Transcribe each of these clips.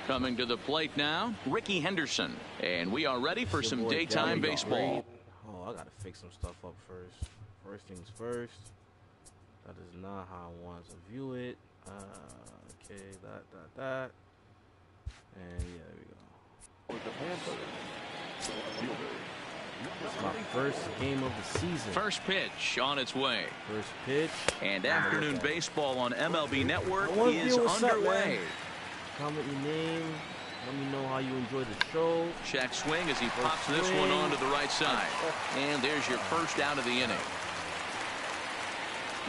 Coming to the plate now, Ricky Henderson. And we are ready for some daytime baseball. Oh, I gotta fix some stuff up first. First things first. That is not how I want to view it. Okay, that. And yeah, there we go. It's my first game of the season. First pitch on its way. First pitch. And afternoon baseball on MLB Network is Up, underway. comment your name. Let me know how you enjoy the show. Check swing as he pops this one onto the right side. And there's your first out of the inning.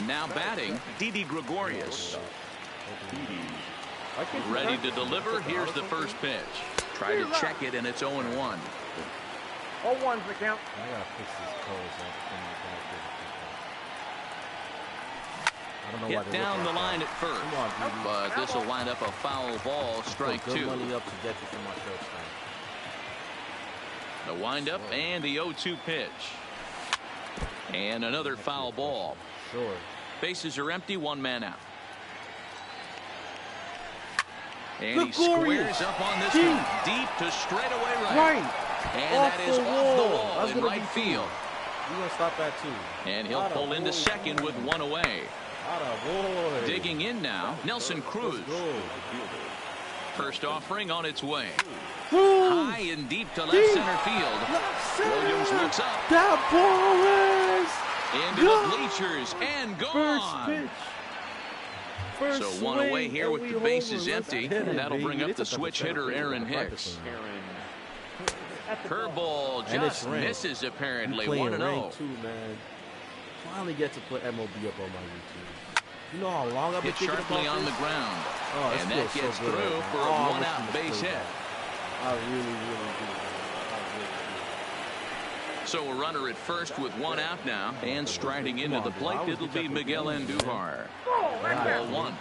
Now batting, Didi Gregorius. Ready to deliver. Here's the first pitch. Try to check it, and it's 0-1. 0-1's the count. I gotta fix these colors. Hit down the line at first, but this will wind up a foul ball, strike two. Good money up to get you from my shortstop. The windup and the 0-2 pitch. And another foul ball. Sure. Bases are empty, one man out. And he squares up on this one, deep to straightaway right. And that is off the wall in right field. We're going to stop that too. And he'll pull into second with one away. Digging in now, Nelson Cruz. First offering on its way. High and deep to left center field. Williams looks up. That ball is into the bleachers and gone. So one away here with the bases empty. That'll bring up the switch hitter Aaron Hicks. Curveball just misses apparently. 1-0. Finally get to put MLB up on my YouTube. You know how long I've been thinking about sharply on the ground. And that gets through for a one-out base hit. I really do. So a runner at first with one out now. And striding into the plate, it'll be Miguel Andujar. Ball one.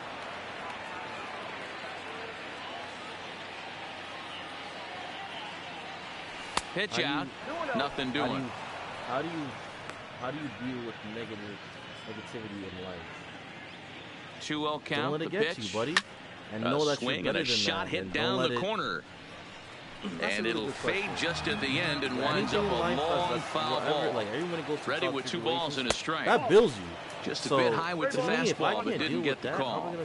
Pitch out. Nothing doing. How do you deal with negativity in life? 2-0 count. Don't let it get you, buddy. And know that swing you're and a better than shot that. hit down the corner. And it'll fade just at the end and winds up a long foul ball. Ready with 2 balls and a strike. That bills you. Just a bit high with the fastball, but didn't get the call.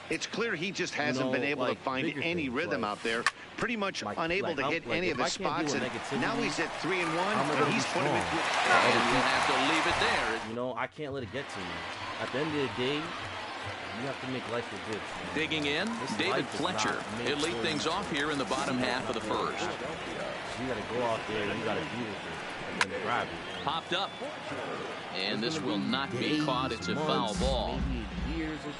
It's clear he just hasn't been able to find any rhythm out there. Pretty much unable to hit any of his spots. And now he's at 3-1, and he's putting it. And you have to leave it there. You know, I can't let it get to you. At the end of the day, you have to make life a bitch. Digging in, David Fletcher. He'll lead things off here in the bottom half of the first. You got to go out there and you got to deal with it and grab it. Popped up. And this will not be caught. It's a foul ball.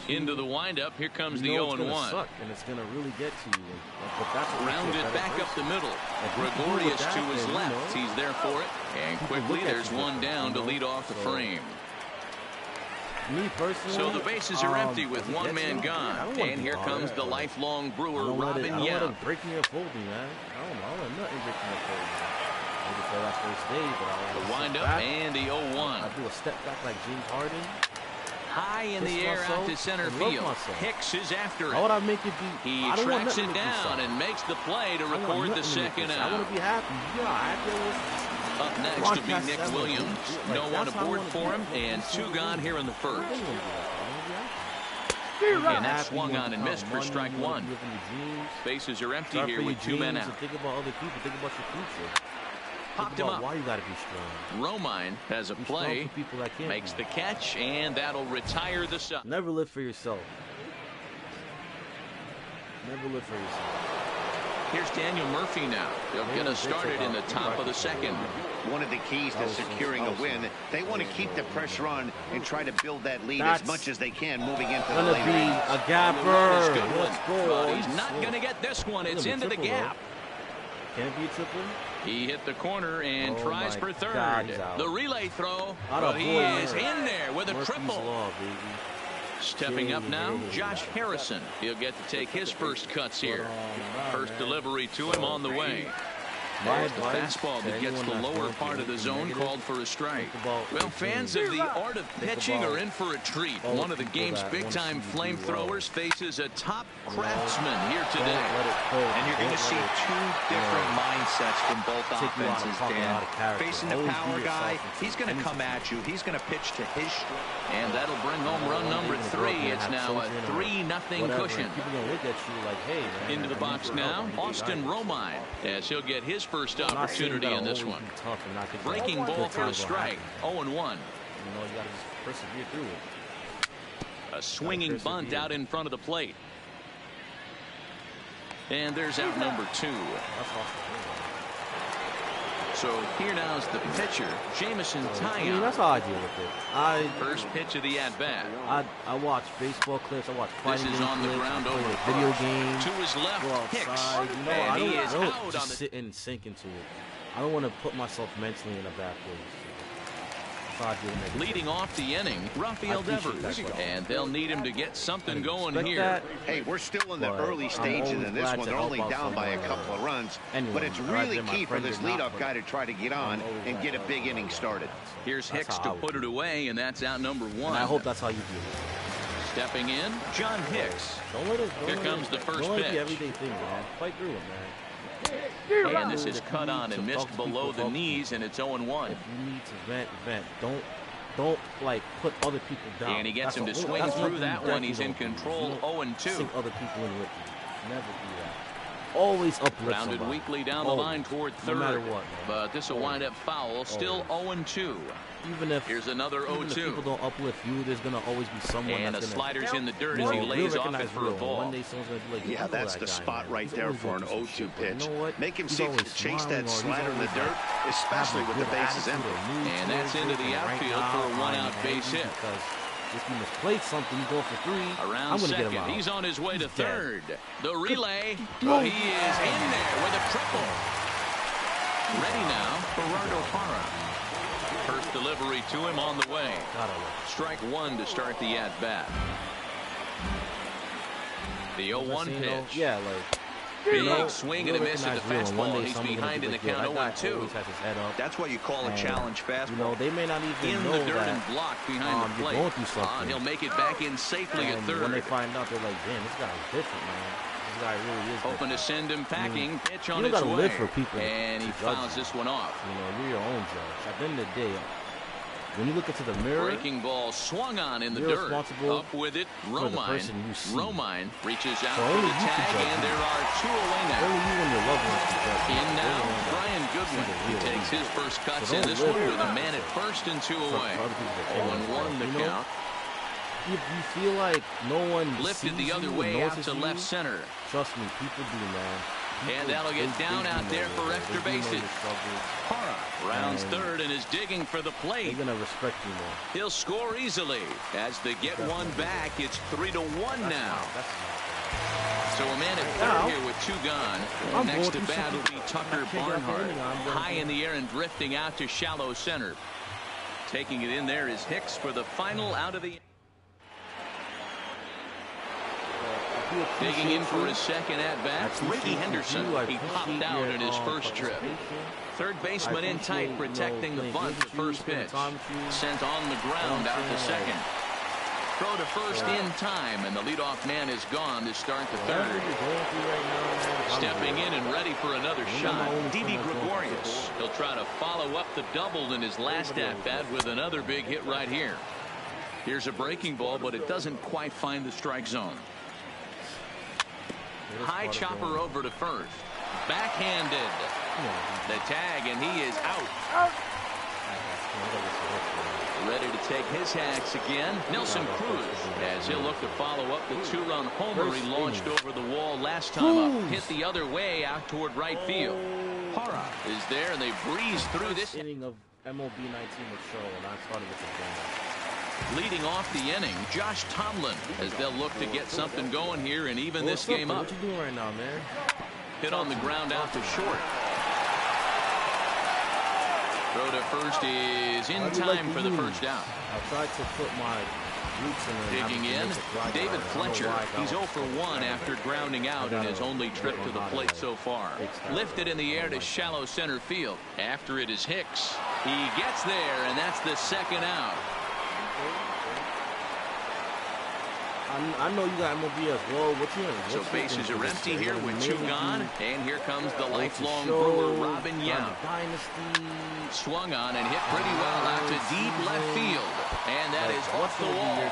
Into the windup. Here comes the 0-1. And it's going to really get to you. Rounded back up the middle. Gregorius to his left. He's there for it. And quickly there's one down to lead off the frame. Me personally, so the bases are empty with one man gone. And here comes the lifelong Brewer, Robin Young. I don't want him breaking or folding, man. I don't want nothing breaking or folding. Maybe for that first day, but I the windup and the 0-1. I do a step back like James Harden. High in the air out to center field. Hicks is after it. How would I make it be? He tracks it down and makes the play to record the second out. I want to be happy. Yeah, happy. Up next to be Nick Williams. No one aboard for him, and 2 gone here in the first. And that swung on and missed for strike 1. Bases are empty here with 2 men out. Think about other people. Think about your future. Popped him up. Why you gotta be strong? Romine has a play, makes the catch, and that'll retire the sub. Never live for yourself. Never live for yourself. Here's Daniel Murphy now. They'll get us started in the top of the second. One of the keys to securing a win, they want to keep the pressure on and try to build that lead as much as they can moving into the late innings. A gapper. Let's go. But he's not going to get this one. It's into the gap. Can it be a triple? He hit the corner and tries for third. The relay throw, but he is in there with a triple. Stepping up now, Josh Harrison. He'll get to take his first cuts here. First delivery to him on the way. There's the fastball that gets the lower part of the zone, called for a strike. Well, fans of the art of pitching are in for a treat. One of the game's big-time flamethrowers faces a top craftsman here today. And you're going to see two different mindsets from both offenses, Dan. Facing the power guy, he's going to come at you. He's going to pitch to his strength. And that'll bring home run number 3. It's now a 3-0 cushion. People gonna look at you like, hey, man, into the box now, Austin Romine, as he'll get his first opportunity in this one. Breaking ball for a strike, 0-1. You know, you gotta just persevere through it. A swinging bunt out in front of the plate. And there's out number 2. So here now's the pitcher, Jameson Taillon. I mean, that's how I deal with it. First pitch of the at-bat. I watch baseball clips. I watch fighting This is on the ground over video games. To his left, go outside. Hicks. You know, and I he don't, is I don't out just on the sit and sink into it. I don't want to put myself mentally in a bad place. Leading off the inning, Rafael Devers, and they'll need him to get something going here. That. Hey, we're still in the early stages in this one. They're only down by a couple of runs, but it's really key for this leadoff guy to try to get on and get a big inning started. Here's Hicks to put it away, and that's out number 1. And I hope that's how you do it. Stepping in, John Hicks. Here comes the first pitch. Everyday thing, man. Fight through it, man. And this is cut on and missed below the knees, and it's 0-1. If you need to vent. Don't like put other people down. And he gets him to swing through that one. He's in control, 0-2. Sink other people in with you. Never do that. Always uplift Rounded somebody. weakly down the line toward third. No matter what, but this will wind up foul. Still 0-2. Even if here's another 0-2. Even if people don't uplift you, there's gonna always be someone. And that's a slider's in the dirt as he lays off it for a ball. One day someone's gonna be like, yeah, that's the spot right there for an 0-2 pitch. You know what? Make him see if he can chase that slider in the dirt, especially with the bases empty. And that's into the outfield for a 1-out base hit. Because if you misplaced something, you go for 3. Around I'm gonna second, get him out. he's on his way to third. The relay, he is in there with a triple. Ready now, Gerardo Parra. First delivery to him on the way. Strike 1 to start the at-bat. The 0-1 pitch. Yeah, like big swing and a miss at the fastball. He's behind in the count 0-2. That's what you call a challenge fastball. You know, they may not even in know the dirt that, and blocked behind the plate. Going through something. He'll make it back in safely at third. When they find out, they're like, damn, this guy's different, man. This guy really is hoping to send him packing. Pitch on its way. Live for people and he fouls this one off. You know, you're your own judge. At the end of the day, when you look into the mirror, breaking ball swung on in the dirt. Up with it, Romine reaches out for the tag, and there are 2 away now. Only you and your loved ones can judge. In now, Brian Goodwin. He takes his first cuts in this one with a man at first and 2 away. 0-1 the count. If you feel like no one lifted the other way out to left center. Trust me, people do, man. And that'll get down out there for extra bases. Parra rounds third and is digging for the plate. They're gonna respect you more. He'll score easily as they get one back. It's 3-1 now. So a man at third here with 2 gone. Next to bat will be Tucker Barnhart. High in the air and drifting out to shallow center. Taking it in there is Hicks for the final out of the. Digging in for his second at-bat, Ricky Henderson. He popped out in his first trip. Third baseman in tight, protecting the bunt for first pitch. Sent on the ground out to second. Throw to first in time, and the leadoff man is gone to start the third. Stepping in and ready for another shot, Didi Gregorius. He'll try to follow up the double in his last at-bat with another big hit right here. Here's a breaking ball, but it doesn't quite find the strike zone. High chopper over to first. Backhanded. The tag, and he is out. Ready to take his hacks again. Nelson Cruz, as he'll look to follow up the 2-run homer he launched over the wall last time up. Hit the other way out toward right field. Parra is there, and they breeze through this inning of MLB 19 with show, and I started with the game. Leading off the inning, Josh Tomlin, as they'll look to get something going here and even this game up. What you doing right now, man? Hit on the ground out to short. Throw to first is in time for the first out. I tried to put my roots in. Digging in, David Fletcher. He's 0 for 1 after grounding out in his only trip to the plate so far. Lifted in the air to shallow center field. After it is Hicks. He gets there, and that's the second out. I know you got MLB as well. So bases are empty here with 2 gone. And here comes the lifelong Brewer, Robin Yount. Swung on and hit pretty well out to deep left field. And that is off the wall.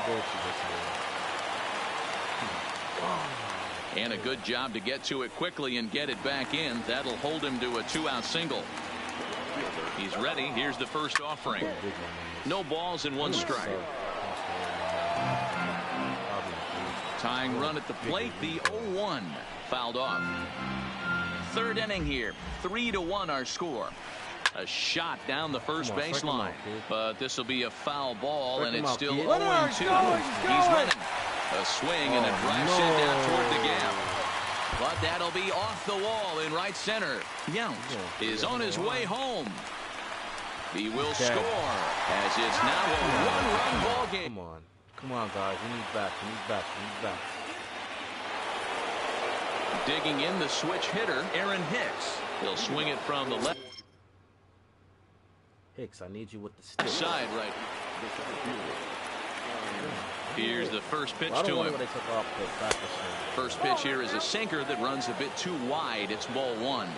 And a good job to get to it quickly and get it back in. That'll hold him to a 2-out single. He's ready. Here's the first offering. No balls and 1 strike. Tying run at the plate, the 0-1 fouled off. 3rd inning here, 3-1 our score. A shot down the first baseline, but this will be a foul ball, and it's still 0-2. He's running. A swing and a drive sent down toward the gap. But that'll be off the wall in right center. Yount is on his way home. He will score as it's now a 1-run ball game. Come on, guys. We need back. Digging in the switch hitter, Aaron Hicks. He'll swing it from the left. Hicks, I need you with the stick. Side right. Here's the first pitch to him. First pitch here is a sinker that runs a bit too wide. It's ball 1.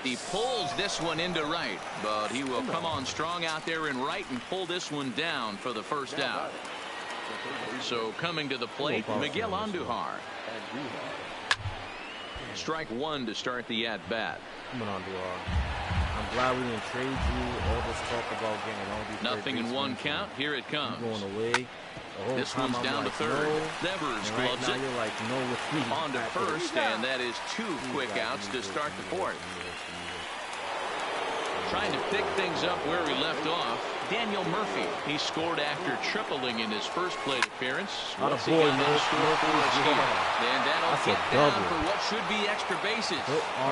He pulls this one into right, but he will come on strong out there in right and pull this one down for the first out. So coming to the plate, Miguel Andujar. Strike 1 to start the at-bat. Come on, Andujar. I'm glad we didn't trade you. All this talk about getting all these. Nothing in 1 count. Here it comes. Going away. This one's down to 3rd. Devers gloves it. On to 1st, and that is 2 quick outs to start the 4th. Trying to pick things up where he left off, Daniel Murphy. He scored after tripling in his first plate appearance. What's he got in store for us here? And that'll get down for what should be extra bases.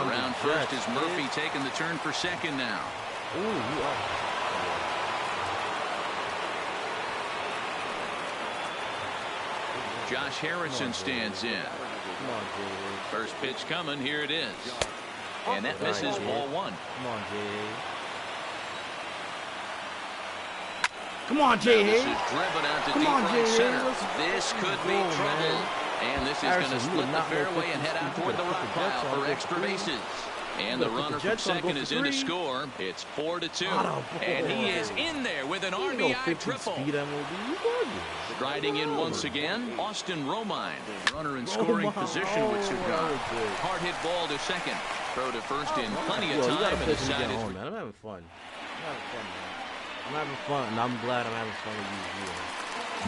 Around first is Murphy taking the turn for second now. Josh Harrison stands in. First pitch coming. Here it is. And that misses ball 1. Come on, Jay. Come on, Jay. This is driven out to deep right center. This could be trouble. And this is going to split the fairway and head out toward the rock pile for extra bases. And the runner from second is in to score. It's 4-2. And he is in there with an RBI triple. Striding in once again, Austin Romine. Runner in scoring position with Cigar. Hard hit ball to second. Throw to first in plenty of time. And the side is. I'm having fun. I'm having fun, and I'm glad I'm having fun with you.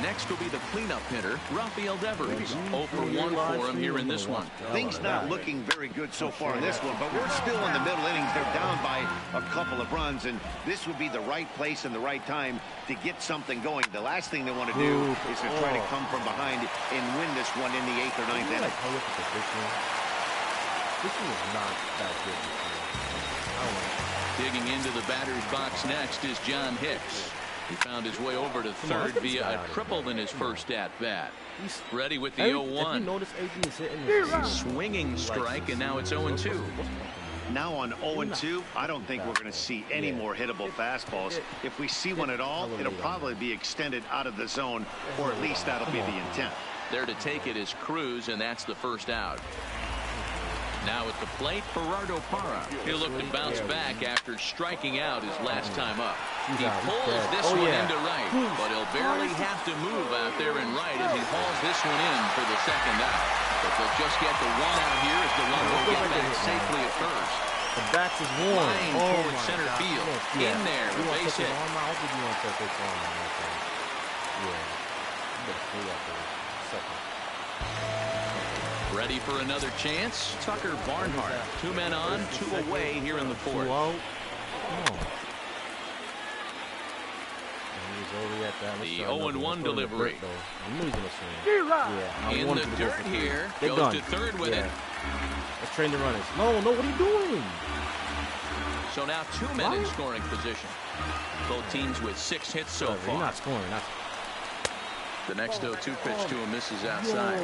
Next will be the cleanup hitter, Rafael Devers. 0 for 1 for him here in this one. Things not looking very good so far in this one, but we're still in the middle innings. They're down by a couple of runs, and this would be the right place and the right time to get something going. The last thing they want to do is to try to come from behind and win this one in the 8th or 9th inning. This one is not that good. Digging into the batter's box next is John Hicks. He found his way over to 3rd via a triple in his first at-bat. Ready with the 0-1. Swinging strike, and now it's 0-2. Now on 0-2, I don't think we're going to see any more hittable fastballs. If we see one at all, it'll probably be extended out of the zone, or at least that'll be the intent. There to take it is Cruz, and that's the first out. Now at the plate, Gerardo Parra. He'll look to bounce back after striking out his last time up. He pulls this one into right, but he'll barely have to move out there in right as he hauls this one in for the second out. But they'll just get the 1 out here as the runner will get back safely at first. The bat is warm. Flying toward center field. In there, with base hit. Ready for another chance? Tucker Barnhart. 2 men on, 2 away here in the 4th. The 0-1 delivery. In the dirt here. Goes to 3rd with it. Let's train the runners. No, what are you doing? So now 2 men in scoring position. Both teams with 6 hits so far. You're not scoring. The next 0-2 pitch to him misses outside.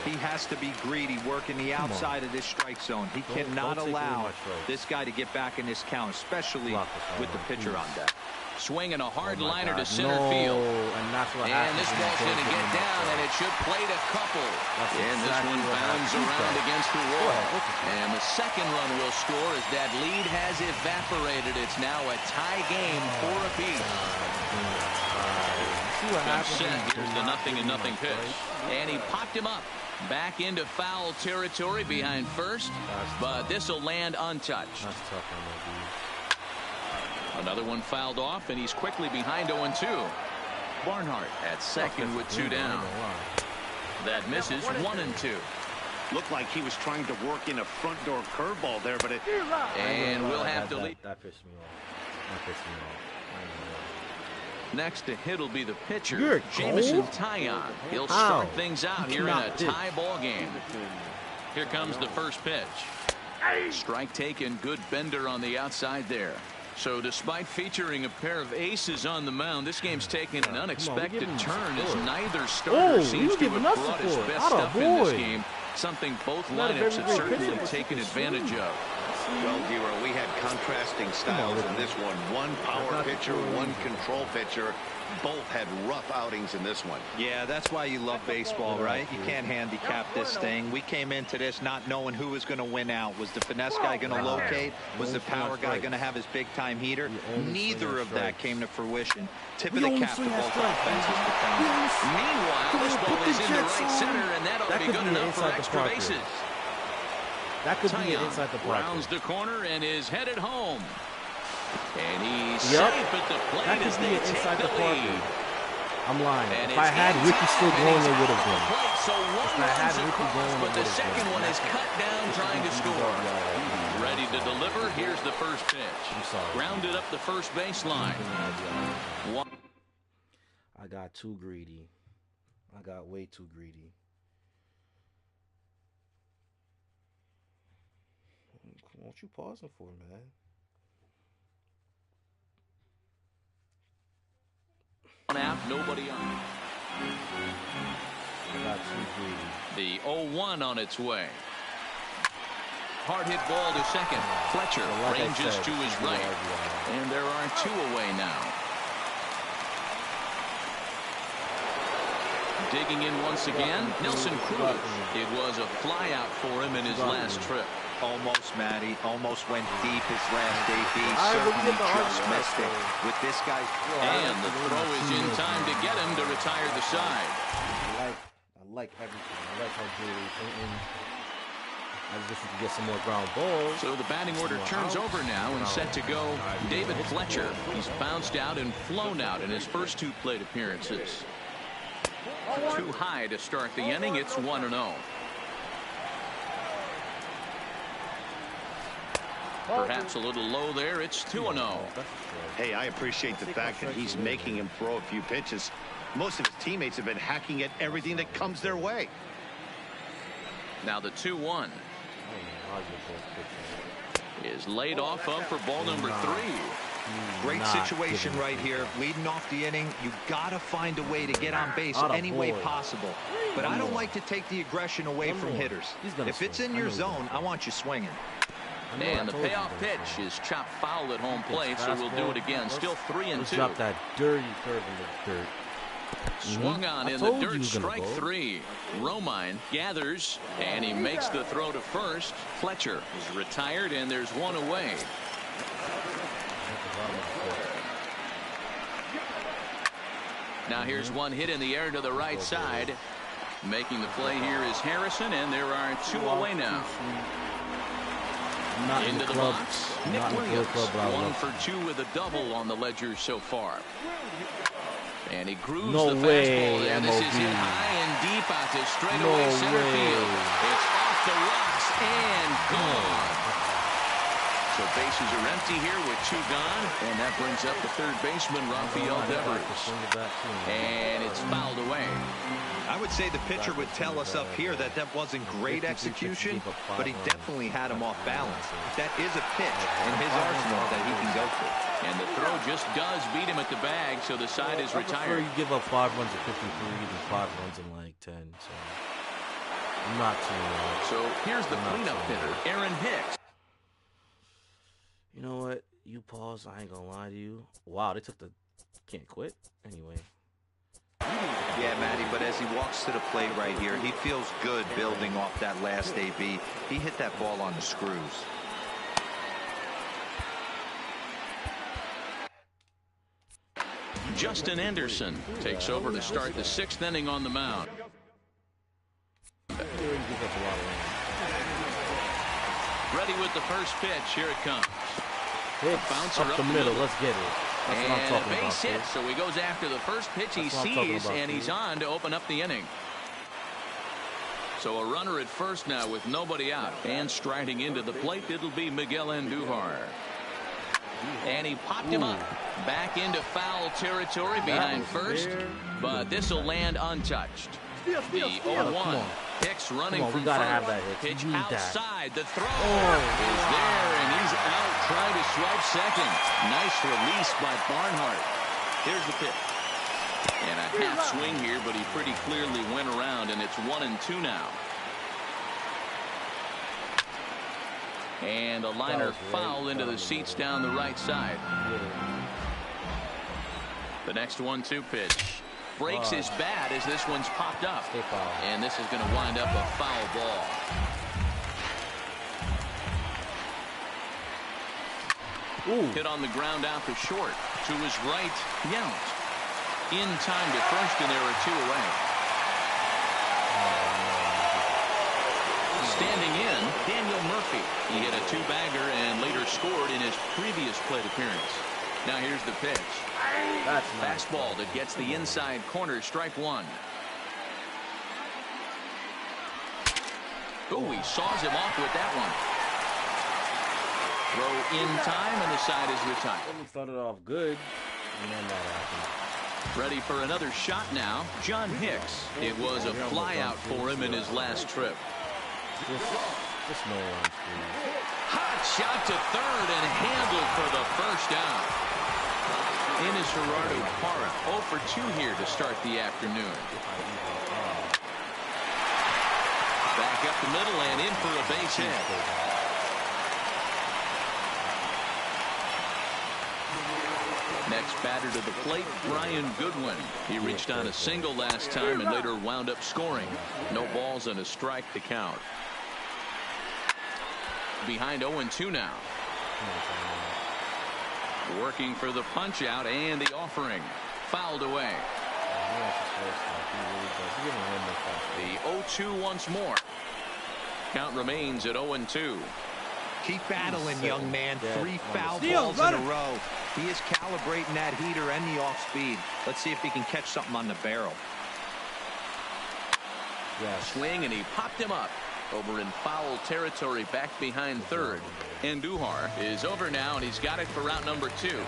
He has to be greedy, working the outside of this strike zone. He cannot allow this guy to get back in this count, especially with the pitcher on deck. Swinging a hard liner to center field. And this ball's going to get down, and it should plate a couple. And this one bounds around against the wall. And the second run will score as that lead has evaporated. It's now a tie game, 4 apiece. Here's the 0-0 pitch. And he popped him up. Back into foul territory behind first, but this will land untouched. That's tough on that dude. Another one fouled off, and he's quickly behind 0-2. Barnhart at second with 2 down. That misses 1-2. Looked like he was trying to work in a front door curveball there, but it. And we'll have to leave. That pissed me off. That pissed me off. Next to hit will be the pitcher, Jameson Taillon. He'll start things out here in a tie ball game. Here comes the first pitch. Strike taken, good bender on the outside there. So despite featuring a pair of aces on the mound, this game's taken an unexpected turn as neither starter seems to have brought his best stuff in this game. Something both lineups have certainly taken advantage of. Well, Dero, we had contrasting styles in this one. One power pitcher, one control pitcher. Both had rough outings in this one. Yeah, that's why you love baseball, right? You can't handicap this thing. We came into this not knowing who was going to win out. Was the finesse guy going to locate? Was the power guy going to have his big-time heater? Neither of that came to fruition. Tip of the cap to both offenses. Meanwhile, this ball is in the right center, and that ought to be good enough for extra bases. That could be inside the park. Rounds the corner and is headed home. And he's safe at the plate. That could be inside the park. I'm lying. And if I had Ricky still going, it would have been. So one runs across, but the second one is cut down trying to score. Ready to deliver. Here's the first pitch. Grounded up the first baseline. I got too greedy. I got way too greedy. What you pausing for, man? One out, nobody on. I got too greedy. The 0-1 on its way. Hard hit ball to second. Fletcher ranges to his right. And there are 2 away now. Digging in once again, Nelson Cruz. It was a fly out for him in his last trip. Almost, Matty. Almost went deep his last AB. Certainly just missed it with this guy. And the throw is in time to get him to retire the side. I like everything. I like how Jerry thinking. I just wish we could get some more ground balls. So the batting order turns over now and set to go. David Fletcher. He's bounced out and flown out in his first 2 plate appearances. Too high to start the inning. It's 1-0. Perhaps a little low there. It's 2-0. Hey, I appreciate the fact that he's making him throw a few pitches. Most of his teammates have been hacking at everything that comes their way. Now the 2-1 is laid off of for ball number 3. Great situation right here. Leading off the inning, you got to find a way to get on base any way possible. But I don't like to take the aggression away from hitters. If it's in your zone, I want you swinging. And the payoff pitch is chopped foul at home plate, so we'll do it again. Still 3-2. Drop that dirty curve in the dirt. Swung on in the dirt, strike 3. Romine gathers, and he makes the throw to first. Fletcher is retired, and there's 1 away. Now here's one hit in the air to the right side. Making the play here is Harrison, and there are 2 away now. Into the box, Nick Williams, 1 for 2 with a double on the ledger so far. And he grooves the fastball there. This is hit high and deep out to straightaway center field. It's off the rocks and gone. So bases are empty here with 2 gone, and that brings up the third baseman, Rafael Devers. And it's fouled away. I would say the pitcher would tell us up here that that wasn't great execution, but he definitely had him off balance. That is a pitch in his arsenal that he can go for. And the throw just does beat him at the bag, so the side is retired. You give up 5 runs at 53 than 5 runs in like 10. So I'm not too. So here's the cleanup hitter, Aaron Hicks. You know what? You pause. I ain't gonna lie to you. Wow, they took the can't quit anyway. Yeah, Matty, but as he walks to the plate right here, he feels good building off that last AB. He hit that ball on the screws. Justin Anderson takes over to start the 6th inning on the mound. Ready with the first pitch. Here it comes. Bouncer up the middle. Let's get it. That's and what I'm talking a base about, hit, so he goes after the first pitch he sees, and he's on to open up the inning. So a runner at first now with nobody out. And striding into the plate, it'll be Miguel Andujar. And he popped him up. Back into foul territory behind first, but this will land untouched. The 0-1. Hicks running from first. Pitch outside. The throw is there, and he's out trying to swipe second. Nice release by Barnhart. Here's the pitch. And a half swing here, but he pretty clearly went around, and it's 1-2 now. And a liner foul into the seats down the right side. The next 1-2 pitch. Breaks his bat as this one's popped up. And this is going to wind up a foul ball. Hit on the ground out to short. To his right, Yount. In time to first, and there are 2 away. Standing in, Daniel Murphy. He hit a 2-bagger and later scored in his previous plate appearance. Now here's the pitch. That's fastball that gets the inside corner, strike 1. Oh, he saws him off with that one. Throw in time, and the side is retired. He started off good, and then that happened. Ready for another shot now, John Hicks. It was a flyout for him in his last trip. Just no runs, please. Hot shot to third and handled for the first out. In is Gerardo Parra, 0 for 2 here to start the afternoon. Back up the middle and in for a base hit. Next batter to the plate, Brian Goodwin. He reached on a single last time and later wound up scoring. No balls and a strike to count. Behind 0-2 now. Working for the punch out and the offering. Fouled away. The 0-2 once more. Count remains at 0-2. Keep battling, young man. 3 foul balls in a row. He is calibrating that heater and the off speed. Let's see if he can catch something on the barrel. Swing, and he popped him up. Over in foul territory back behind third. Andujar is over now, and he's got it for route number 2.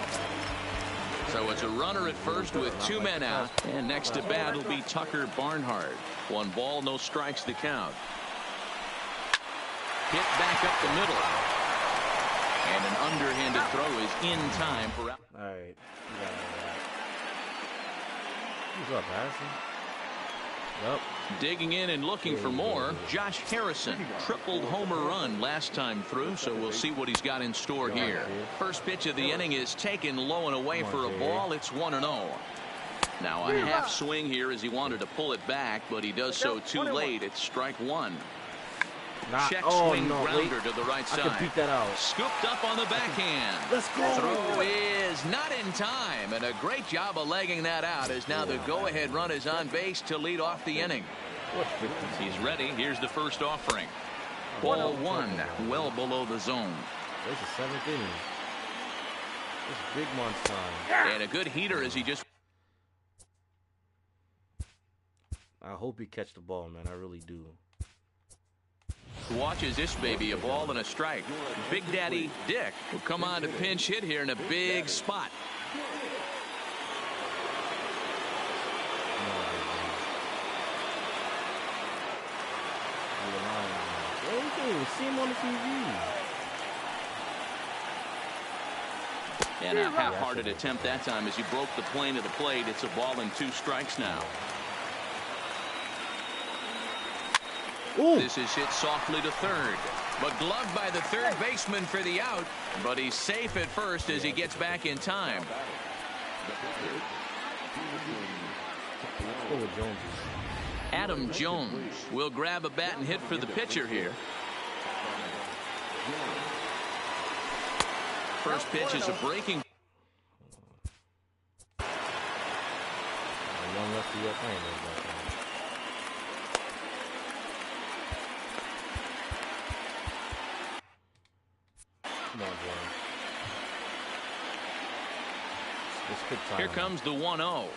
So it's a runner at first with 2 men out. And next to bat will be Tucker Barnhart. 1 ball, no strikes to count. Hit back up the middle. And an underhanded throw is in time for out. All right. Who's up, Harrison? Yep. Digging in and looking for more, Josh Harrison. Tripled homer run last time through, so we'll see what he's got in store here. First pitch of the inning is taken low and away for a ball. It's 1-0. Now a half swing here as he wanted to pull it back, but he does so too late. It's strike 1. Check swing grounder to the right side. I can beat that out. Scooped up on the backhand. Let's go. Throw is not in time, and a great job of legging that out as now the go-ahead run is on base to lead off the inning. He's ready. Here's the first offering. Ball 1, well below the zone. This is 7th inning. This is big month time. And a good heater as he just. I hope he catch the ball, man. I really do. Watches this baby, a ball and a strike. Big Daddy Dick will come on to pinch hit here in a big spot. You can't even see him on the TV. And a half-hearted attempt that time as he broke the plane of the plate. It's a ball and 2 strikes now. Ooh. This is hit softly to third, but gloved by the third baseman for the out. But he's safe at first as he gets back in time. Adam Jones will grab a bat and hit for the pitcher here. First pitch is a breaking. One left to your plane. Come on, Jones. Here comes the 1-0.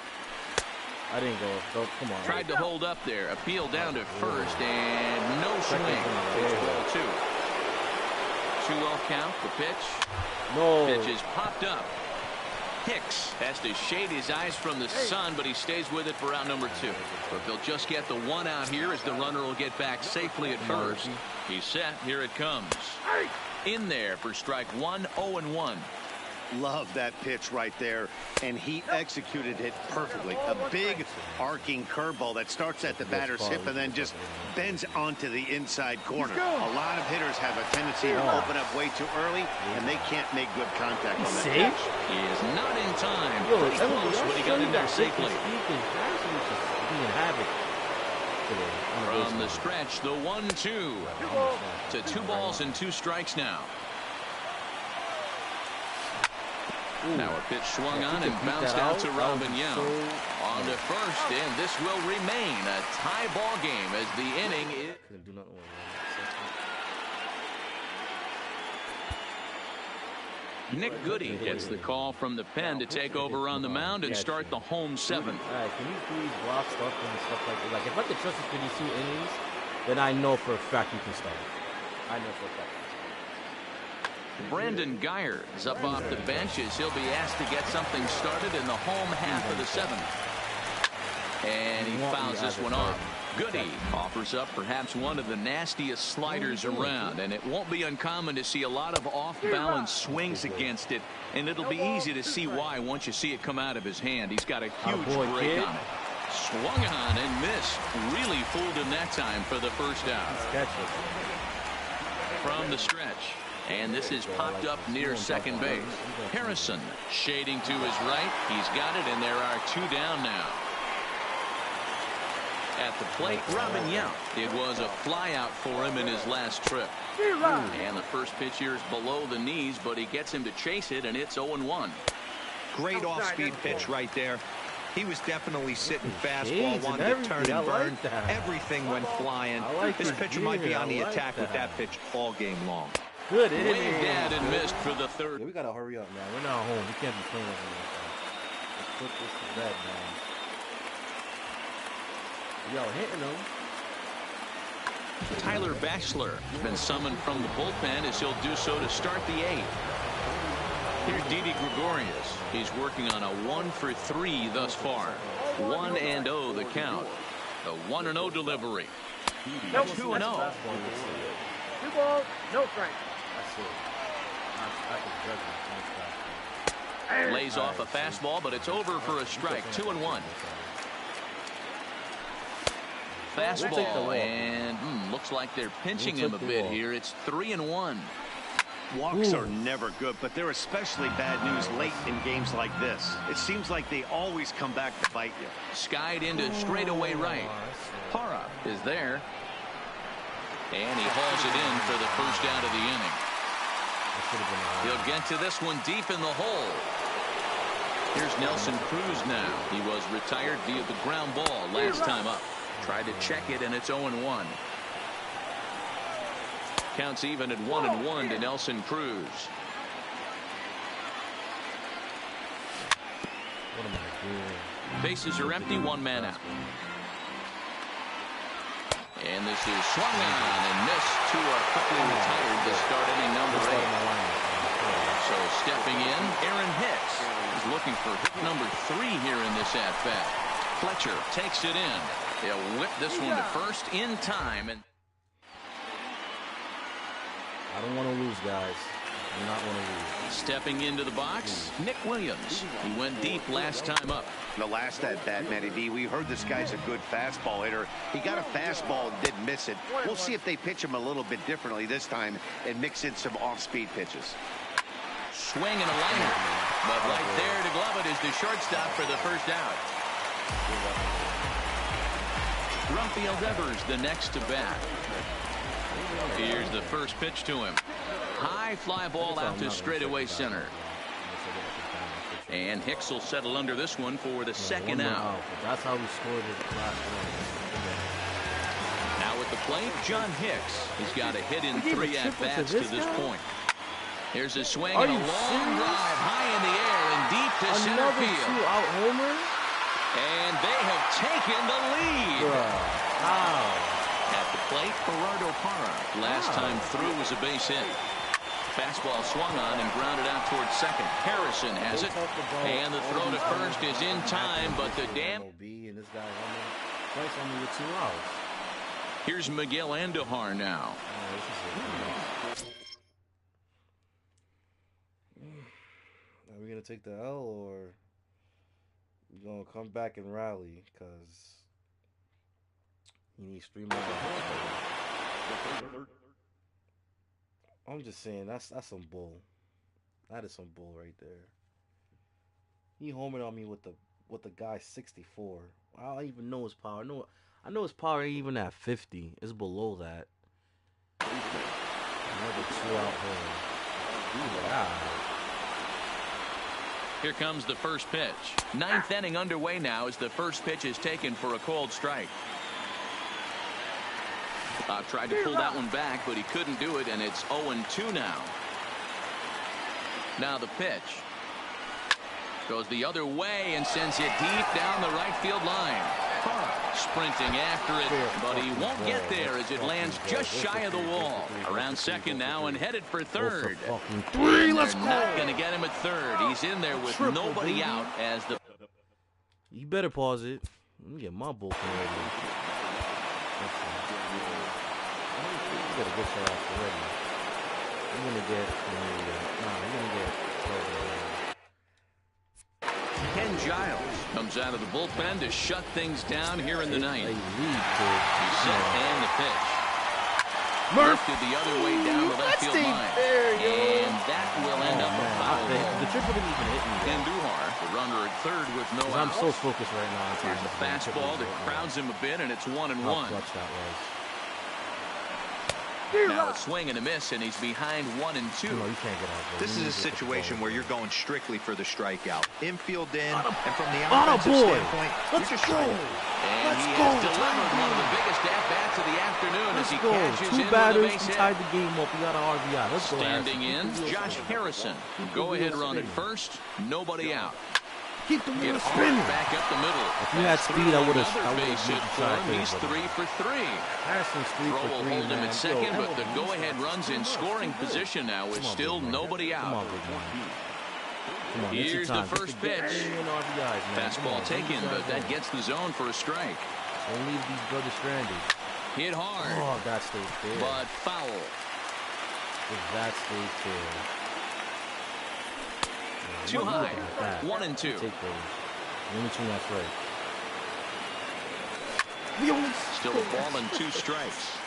I didn't go. Come on. Tried to hold up there. Appeal down to first, and no swing. It's ball 2. 2-0 count. The pitch. No. Pitch is popped up. Hicks has to shade his eyes from the sun, but he stays with it for out number 2. But they'll just get the 1 out here as the runner will get back safely at first. He's set. Here it comes. In there for strike 1, 0-1. Love that pitch right there, and he executed it perfectly. A big arcing curveball that starts at the batter's hip and then just bends onto the inside corner. A lot of hitters have a tendency to open up way too early, and they can't make good contact on that pitch. He is not in time. Pretty close, but he got in there safely. From the stretch, the 1-2 to 2 balls and 2 strikes now. Now a pitch swung on and bounced out to Robin Young. On to first, and this will remain a tie ball game as the inning is. Nick Goody gets the call from the pen to take over on the mound and start the home 7th. Can you please block stuff and stuff like that? Like, if I could trust you for these 2 innings, then I know for a fact you can start it. I know for a fact. Brandon Guyer is up off the bench as he'll be asked to get something started in the home half of the 7th. And he fouls this one off. Goody offers up perhaps one of the nastiest sliders around, and it won't be uncommon to see a lot of off-balance swings against it, and it'll be easy to see why once you see it come out of his hand. He's got a huge break on it. Swung on and missed. Really fooled him that time for the first out. From the stretch. And this is popped up near second base. Harrison shading to his right. He's got it, and there are 2 down now. At the plate, Robin Yount. It was a flyout for him in his last trip. And the first pitch here is below the knees, but he gets him to chase it, and it's 0-1. Great off-speed pitch right there. He was definitely sitting fastball, wanted to turn and burn. Everything went flying. This pitcher might be on the attack with that pitch all game long. Good. Waved at and missed for the 3rd. Yeah, we gotta hurry up, man. We're not home. We can't be playing over there. Let's put this to bed, man. Yo, hitting him. Tyler Batchelor has been summoned from the bullpen as he'll do so to start the 8th. Here's Didi Gregorius. He's working on a 1-for-3 thus far. 1-0 the count. The 1-0 delivery. 2-0. 2 balls, no strikes. Lays off a fastball, but it's over for a strike. 2-1. Fastball, and looks like they're pinching him a bit here. It's 3-1. Walks are never good, but they're especially bad news late in games like this. It seems like they always come back to bite you. Skied into straightaway right. Parra is there. And he hauls it in for the first out of the inning. He'll get to this one deep in the hole. Here's Nelson Cruz now. He was retired via the ground ball last time up. Tried to check it, and it's 0-1. Counts even at 1-1 to Nelson Cruz. What am I doing? Bases are empty, 1 man out. And this is swung on and missed to a quickly retired to start inning number 8. So stepping in, Aaron Hicks is looking for hit number 3 here in this at-bat. Fletcher takes it in. They'll whip this one to first in time. And I don't want to lose, guys. I do not want to lose. Stepping into the box, Nick Williams. He went deep last time up. The last at bat, Matty D, we heard this guy's a good fastball hitter. He got a fastball and didn't miss it. We'll see if they pitch him a little bit differently this time and mix in some off-speed pitches. Swing and a liner. But right there to glove it is the shortstop for the first out. Rafael Devers, the next to bat. Here's the first pitch to him. High fly ball out to straightaway center. And Hicks will settle under this one for the second out. That's how we scored his last one. Now at the plate, John Hicks. He's got a hit in 3 at-bats to this point. Here's a swing and a long drive high in the air and deep to center field. Another 2-out homer? And they have taken the lead. At the plate, Gerardo Parra. Last time through was a base hit. Fastball swung on and grounded out towards second. Harrison has it. And the throw to first is in time, but the damn... And this guy twice on me with 2 outs. Here's Miguel Andujar now. Are we going to take the L or we going to come back and rally? Because he needs 3 more. I'm just saying that's some bull. That is some bull right there. He homered on me with the guy 64. I don't even know his power. I know his power ain't even at 50. It's below that. Another 2-out homer. Here comes the first pitch. 9th inning underway now as the first pitch is taken for a called strike. Tried to pull that one back, but he couldn't do it, and it's 0-2 now. Now the pitch. Goes the other way and sends it deep down the right field line. Sprinting after it, but he won't get there as it lands just shy of the wall. Around second now and headed for third. Let's go. Not going to get him at third. He's in there with nobody out as the... You better pause it. Let me get my bullpen ready. You better get your ass ready. You're going to get... you're going to get... Ken Giles comes out of the bullpen to shut things down here in the ninth. He's set and the pitch. Lifted the other way down the left field line. And that will end up a foul ball. The triple didn't even hit me. Andujar, the runner at third with no outs. I'm so focused right now. Here's a fastball that crowds him a bit, and it's 1-1. How clutch that was. Now a swing and a miss, and he's behind 1-2. No, you can't get out. This is a situation where you're going strictly for the strikeout. Infield in, and from the offensive standpoint, let's go. And he has delivered one of the biggest at-bats of the afternoon as he cashes in with a base hit. Tied the game up. We got an RBI. Let's go. Standing in, Josh Harrison. Go-ahead run at first. Nobody out. Keep the wheel spinning. Back up the middle. If you had speed, I would have. He's 3 for 3. Harrison's 3 for 3. Throw will hold him at second, but the go-ahead runs in scoring position now with still nobody out. Come on, big man. Here's the first pitch. Fastball taken, but that gets the zone for a strike. Don't leave these brothers stranded. Hit hard. Oh, that stays fair. But foul. If that stays fair. Too high. 1-2. Take those. Only 2, that's right. Still a ball and 2 strikes.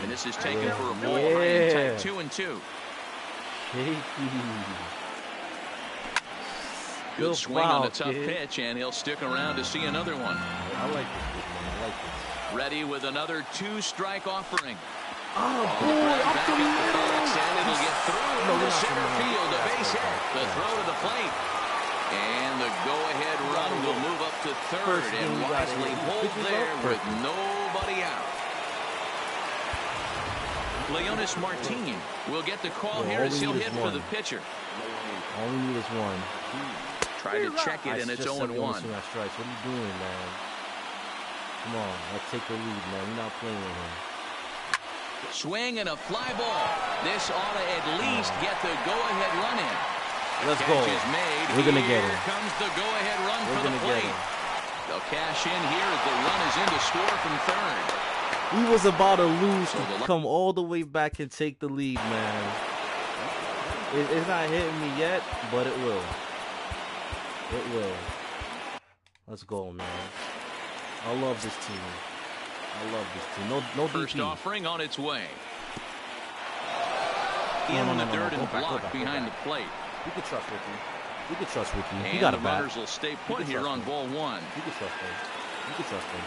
And this is taken for a ball. Yeah. 2-2. Good swing on a tough pitch, and he'll stick around to see another one. I like this, man. I like this. Ready with another 2-strike offering. Oh, boy, up the middle. And it'll get through to center field. A base hit. The throw to the plate. And the go-ahead run will move up to third and wisely hold there with nobody out. Leonis Martin will get the call here as he'll hit for the pitcher. All we need is one. Try to check it, and it's 0-1. What are you doing, man? Come on, let's take the lead, man. We're not playing with him. Swing and a fly ball. This ought to at least get the go-ahead run in. Let's go. Made. We're going to get him. Here comes the go-ahead run for the plate. They'll cash in here as the run is in to score from third. We was about to lose to come all the way back and take the lead, man. It's not hitting me yet, but it will. It will. Let's go, man. I love this team. I love this team. No First DP. offering on its way. In the dirt and blocked behind the plate. You can trust Ricky. You can trust Ricky. And he got the a bat. runners will stay put here on ball one. You can trust him. You can trust him.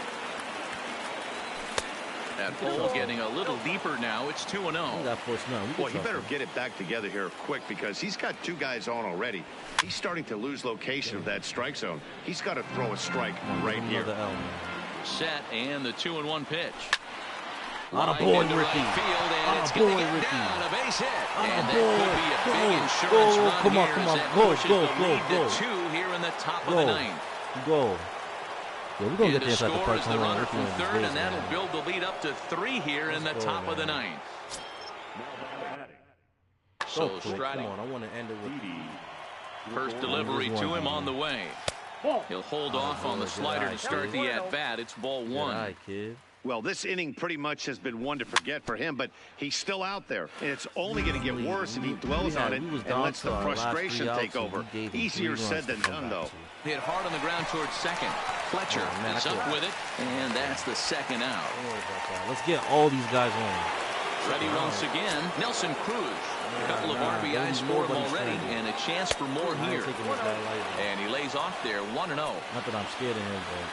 That hole getting a little deeper now. It's 2-0. That force no. Boy, he better get it back together here quick because he's got 2 guys on already. He's starting to lose location of that strike zone. He's got to throw a strike right here. Set and the 2-1 pitch. Not a boy, Ricky. Field, and it's going to get down, a base hit. And that could be a big insurance run come on, here come as on, that go, pushes go, the go, lead go. to 2 here in the top of the ninth. Go. Yeah, we're gonna get the inside the park. Is the runner from third, and that'll build the lead up to 3 here in the top of the ninth. So striding. Come on, I want to end it with first delivery to him on the way. He'll hold off on the slider to start the at-bat. It's ball 1. All right, kid. Well, this inning pretty much has been one to forget for him, but he's still out there. And it's only going to get worse if he dwells on it and lets the frustration take over. Easier said than done, though. Hit hard on the ground towards second. Fletcher is up with it, and that's the second out. Let's get all these guys on. Ready once again, Nelson Cruz. A couple of RBIs for him already, and a chance for more here. And he lays off there, 1-0. Not that I'm scared of him, but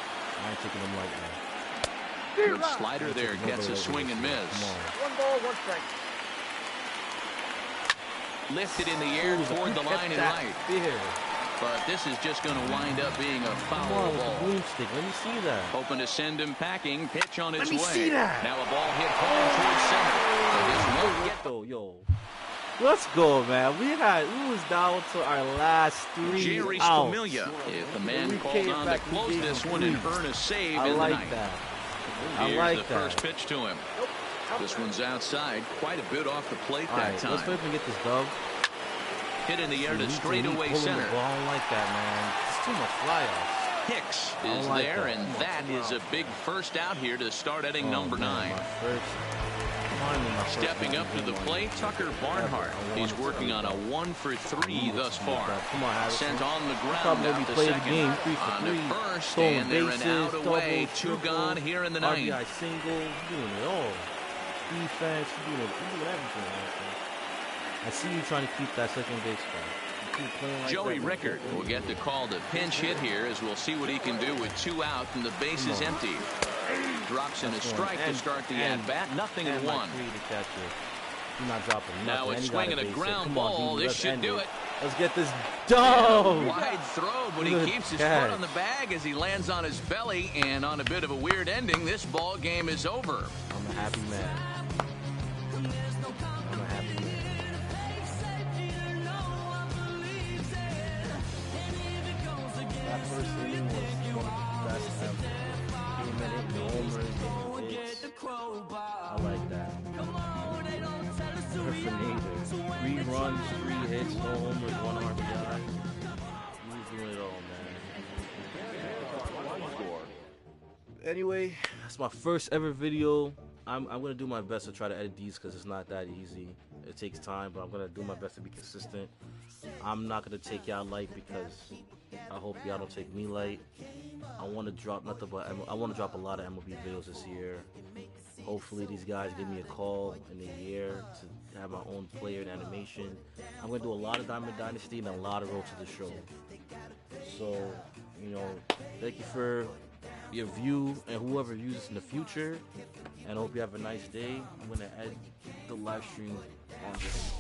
I ain't taking him lightly. Good slider there, gets a swing and miss. 1 ball, 1 strike. Lifted in the air toward the line and right. But this is just going to wind up being a foul ball. Broomstick. Let me see that. Hoping to send him packing. Pitch on its way. Let me see that. Now a ball hit home towards center. Yo. Let's go, man. We was down to our last 3 Jerry outs. Familia. If the man called on to close this one and earn a save in the ninth. Here's the first pitch to him. This one's outside, quite a bit off the plate that time. Let's wait and get this dub. Hit in the air to straightaway center. I don't like that, man. It's too much fly-off. Hicks is there, and that is a big first out here to start inning number 9. Stepping up to the plate, Tucker Barnhart. He's working on a 1-for-3 thus far. Sent on the ground out to second. On to first, and they're an out away. 2 gone here in the ninth. RBI single, doing it all. Defense, doing everything. I see you trying to keep that second base spot. Joey Rickard will get the call to pinch hit here, as we'll see what he can do with 2 out and the base is empty. Drops in a strike to start the at-bat. Nothing in 1. Now it's swinging a ground ball. This should do it. Let's get this done. Wide throw, but he keeps his foot on the bag as he lands on his belly. And on a bit of a weird ending, this ball game is over. I'm a happy man. That first inning was one of the best ever. I like that. Terminator. 3 runs, 3 hits, no homers, 1 RBI. He's doing it all, man. Anyway, that's my first ever video. I'm gonna do my best to try to edit these because it's not that easy. It takes time, but I'm gonna do my best to be consistent. I'm not gonna take y'all light because I hope y'all don't take me light. I want to drop nothing but I want to drop a lot of MLB videos this year. Hopefully these guys give me a call in a year to have my own player and animation. I'm gonna do a lot of Diamond Dynasty and a lot of Road to the Show. So, thank you for your view and whoever views this in the future. And I hope you have a nice day. I'm gonna end the live stream on this.